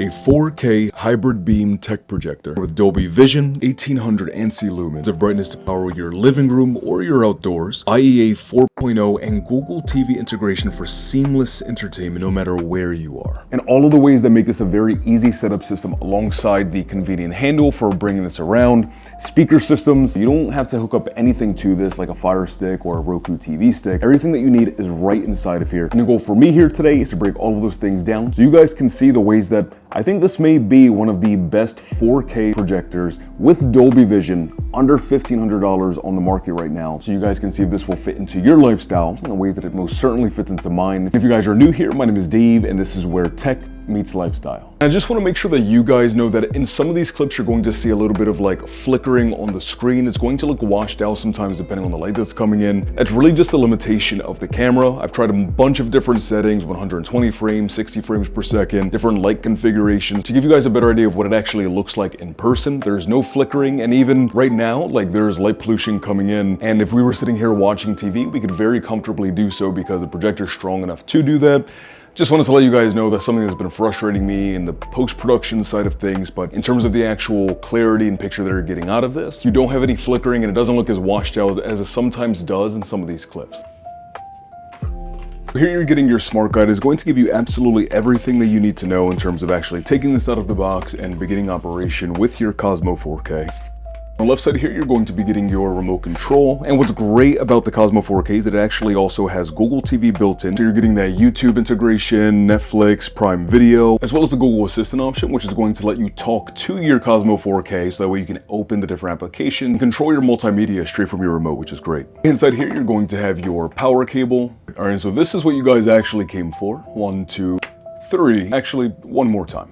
a 4K hybrid beam tech projector with Dolby Vision, 1800 ANSI lumens of brightness to power your living room or your outdoors, IEA 4.0, and Google TV integration for seamless entertainment no matter where you are. And all of the ways that make this a very easy setup system alongside the convenient handle for bringing this around, speaker systems, you don't have to hook up anything to this like a Fire Stick or a Roku TV stick. Everything that you need is right inside of here. And the goal for me here today is to break all of those things down so you guys can see the ways that I think this may be one of the best 4K projectors with Dolby Vision under $1,500 on the market right now. So you guys can see if this will fit into your lifestyle in the ways that it most certainly fits into mine. If you guys are new here, my name is Dave and this is where tech meets lifestyle. And I just want to make sure that you guys know that in some of these clips you're going to see a little bit of like flickering on the screen. It's going to look washed out sometimes depending on the light that's coming in. That's really just a limitation of the camera. I've tried a bunch of different settings, 120 frames, 60 frames per second, different light configurations to give you guys a better idea of what it actually looks like in person. There's no flickering, and even right now, like there's light pollution coming in. And if we were sitting here watching TV, we could very comfortably do so because the projector's strong enough to do that. Just wanted to let you guys know that's something that's been frustrating me in the post-production side of things, but in terms of the actual clarity and picture that you're getting out of this, you don't have any flickering and it doesn't look as washed out as it sometimes does in some of these clips. Here you're getting your smart guide. Is going to give you absolutely everything that you need to know in terms of actually taking this out of the box and beginning operation with your Cosmo 4K. On the left side here, you're going to be getting your remote control. And what's great about the Cosmo 4K is that it actually also has Google TV built in. So you're getting that YouTube integration, Netflix, Prime Video, as well as the Google Assistant option, which is going to let you talk to your Cosmo 4K so that way you can open the different applications and control your multimedia straight from your remote, which is great. Inside here, you're going to have your power cable. All right, so this is what you guys actually came for. 1, 2, 3, actually one more time.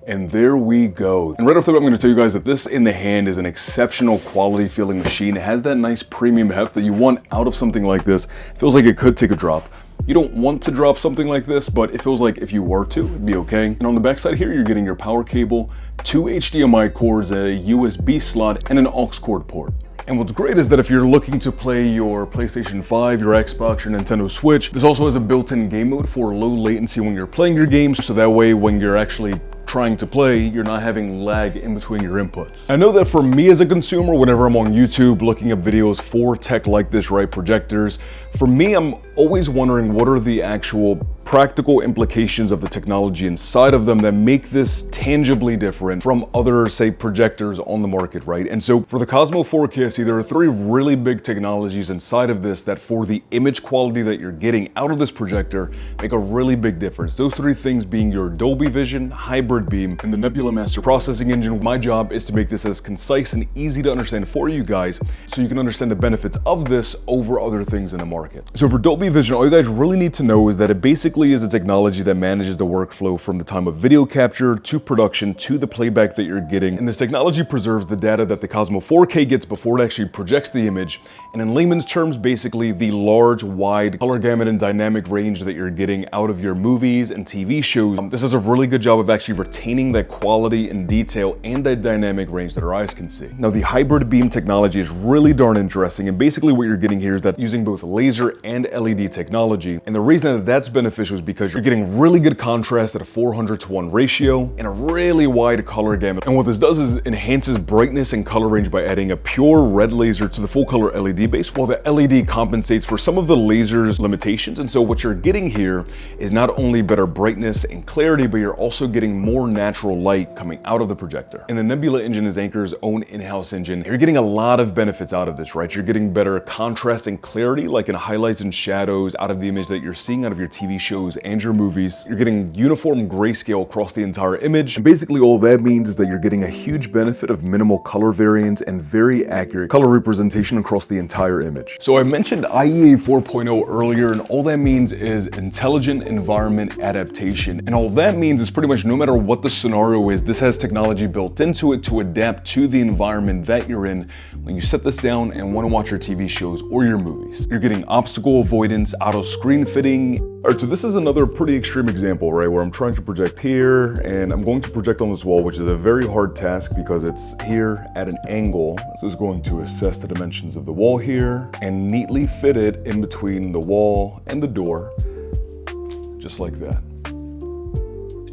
And there we go. And right off the bat, I'm gonna tell you guys that this in the hand is an exceptional quality feeling machine. It has that nice premium heft that you want out of something like this. It feels like it could take a drop. You don't want to drop something like this, but it feels like if you were to, it'd be okay. And on the back side here, you're getting your power cable, 2 HDMI cords, a USB slot, and an aux cord port. And what's great is that if you're looking to play your PlayStation 5, your Xbox, your Nintendo Switch, this also has a built-in game mode for low latency when you're playing your games, so that way when you're actually trying to play, you're not having lag in between your inputs. I know that for me as a consumer, whenever I'm on YouTube looking up videos for tech like this, right, projectors, for me, I'm always wondering what are the actual practical implications of the technology inside of them that make this tangibly different from other, say, projectors on the market, right? And so for the Cosmo 4K, I see there are 3 really big technologies inside of this that for the image quality that you're getting out of this projector make a really big difference. Those 3 things being your Dolby Vision, hybrid beam, and the Nebula Master Processing Engine. My job is to make this as concise and easy to understand for you guys so you can understand the benefits of this over other things in the market. So for Dolby Vision, all you guys really need to know is that it basically is a technology that manages the workflow from the time of video capture to production to the playback that you're getting. And this technology preserves the data that the Cosmo 4K gets before it actually projects the image. And in layman's terms, basically the large, wide color gamut and dynamic range that you're getting out of your movies and TV shows. This does a really good job of actually retaining that quality and detail and that dynamic range that our eyes can see. Now, the hybrid beam technology is really darn interesting. And basically what you're getting here is that using both laser and LED technology. And the reason that that's beneficial is because you're getting really good contrast at a 400:1 ratio and a really wide color gamut. And what this does is enhances brightness and color range by adding a pure red laser to the full color LED base, while the LED compensates for some of the laser's limitations. And so what you're getting here is not only better brightness and clarity, but you're also getting more natural light coming out of the projector. And the Nebula engine is Anker's own in-house engine. You're getting a lot of benefits out of this, right? You're getting better contrast and clarity, like in highlights and shadows out of the image that you're seeing out of your TV shows and your movies. You're getting uniform grayscale across the entire image. And basically all that means is that you're getting a huge benefit of minimal color variance and very accurate color representation across the entire image. So I mentioned IEA 4.0 earlier, and all that means is intelligent environment adaptation. And all that means is pretty much no matter what the scenario is, this has technology built into it to adapt to the environment that you're in when you set this down and want to watch your TV shows or your movies. You're getting obstacle avoidance, auto screen fitting. All right, so this is another pretty extreme example, right, where I'm trying to project here and I'm going to project on this wall, which is a very hard task because it's here at an angle. So it's going to assess the dimensions of the wall here and neatly fit it in between the wall and the door, just like that.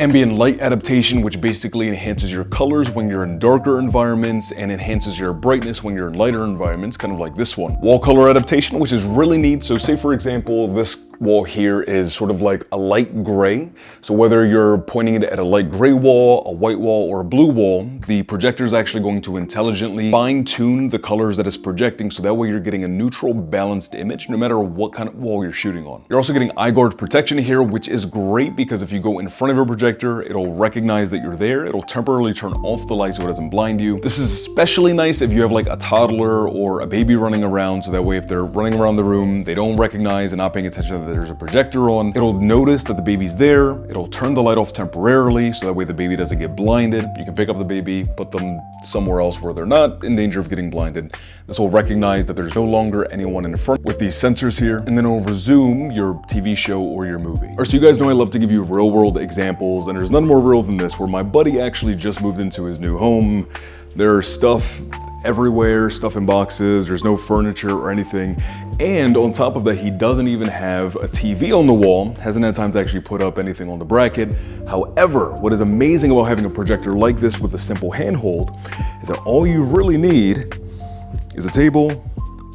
ambient light adaptation, which basically enhances your colors when you're in darker environments and enhances your brightness when you're in lighter environments, kind of like this one. Wall color adaptation, which is really neat. So say for example, this wall here is sort of like a light gray. So whether you're pointing it at a light gray wall, a white wall, or a blue wall, the projector is actually going to intelligently fine tune the colors that it's projecting, so that way you're getting a neutral, balanced image no matter what kind of wall you're shooting on. You're also getting eye guard protection here, which is great because if you go in front of a projector, it'll recognize that you're there. It'll temporarily turn off the light so it doesn't blind you. This is especially nice if you have like a toddler or a baby running around, so that way if they're running around the room, they don't recognize and not paying attention that there's a projector on. It'll notice that the baby's there. It'll turn the light off temporarily so that way the baby doesn't get blinded. You can pick up the baby, put them somewhere else where they're not in danger of getting blinded. This will recognize that there's no longer anyone in front with these sensors here, and then it'll resume your TV show or your movie. Alright, so you guys know I love to give you real world examples, and there's none more real than this, where my buddy actually just moved into his new home. There's stuff everywhere, stuff in boxes, there's no furniture or anything. And on top of that, he doesn't even have a TV on the wall, hasn't had time to actually put up anything on the bracket. However, what is amazing about having a projector like this with a simple handhold is that all you really need is a table,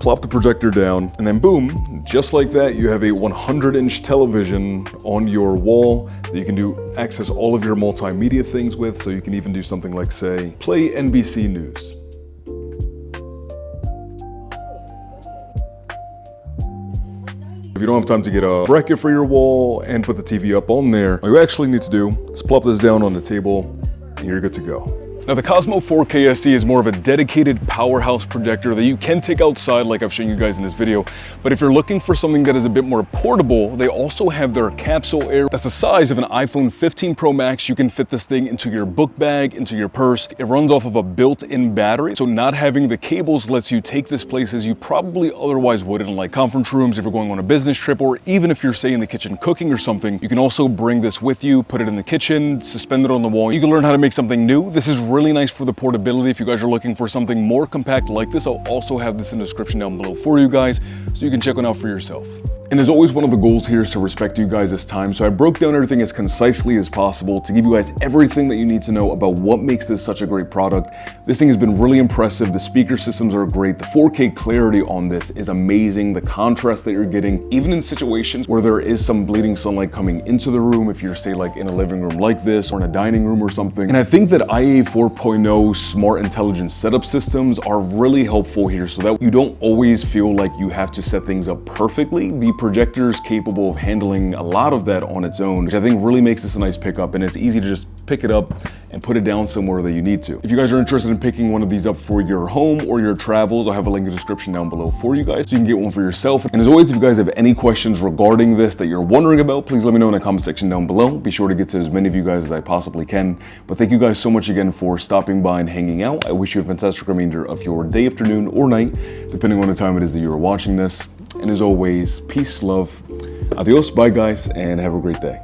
plop the projector down, and then boom, just like that, you have a 100-inch television on your wall that you can access all of your multimedia things with, so you can even do something like, say, play NBC News. If you don't have time to get a bracket for your wall and put the TV up on there, all you actually need to do is plop this down on the table and you're good to go. Now the Cosmo 4K SE is more of a dedicated powerhouse projector that you can take outside like I've shown you guys in this video, but if you're looking for something that is a bit more portable, they also have their Capsule Air. That's the size of an iPhone 15 Pro Max. You can fit this thing into your book bag, into your purse. It runs off of a built-in battery, so not having the cables lets you take this places you probably otherwise wouldn't, like conference rooms if you're going on a business trip, or even if you're, say, in the kitchen cooking or something. You can also bring this with you, put it in the kitchen, suspend it on the wall. You can learn how to make something new. This is really nice for the portability. If you guys are looking for something more compact like this, I'll also have this in the description down below for you guys so you can check it out for yourself. And as always, one of the goals here is to respect you guys' time, so I broke down everything as concisely as possible to give you guys everything that you need to know about what makes this such a great product. This thing has been really impressive. The speaker systems are great. The 4K clarity on this is amazing. The contrast that you're getting, even in situations where there is some bleeding sunlight coming into the room, if you're, say, like in a living room like this or in a dining room or something. And I think that IA 4.0 smart intelligence setup systems are really helpful here, so that you don't always feel like you have to set things up perfectly. The projector is capable of handling a lot of that on its own, which I think really makes this a nice pickup, and it's easy to just pick it up and put it down somewhere that you need to. If you guys are interested in picking one of these up for your home or your travels, I'll have a link in the description down below for you guys so you can get one for yourself. And as always, if you guys have any questions regarding this that you're wondering about, please let me know in the comment section down below. Be sure to get to as many of you guys as I possibly can. But thank you guys so much again for stopping by and hanging out. I wish you a fantastic remainder of your day, afternoon, or night, depending on the time it is that you are watching this. And as always, peace, love, adios, bye guys, and have a great day.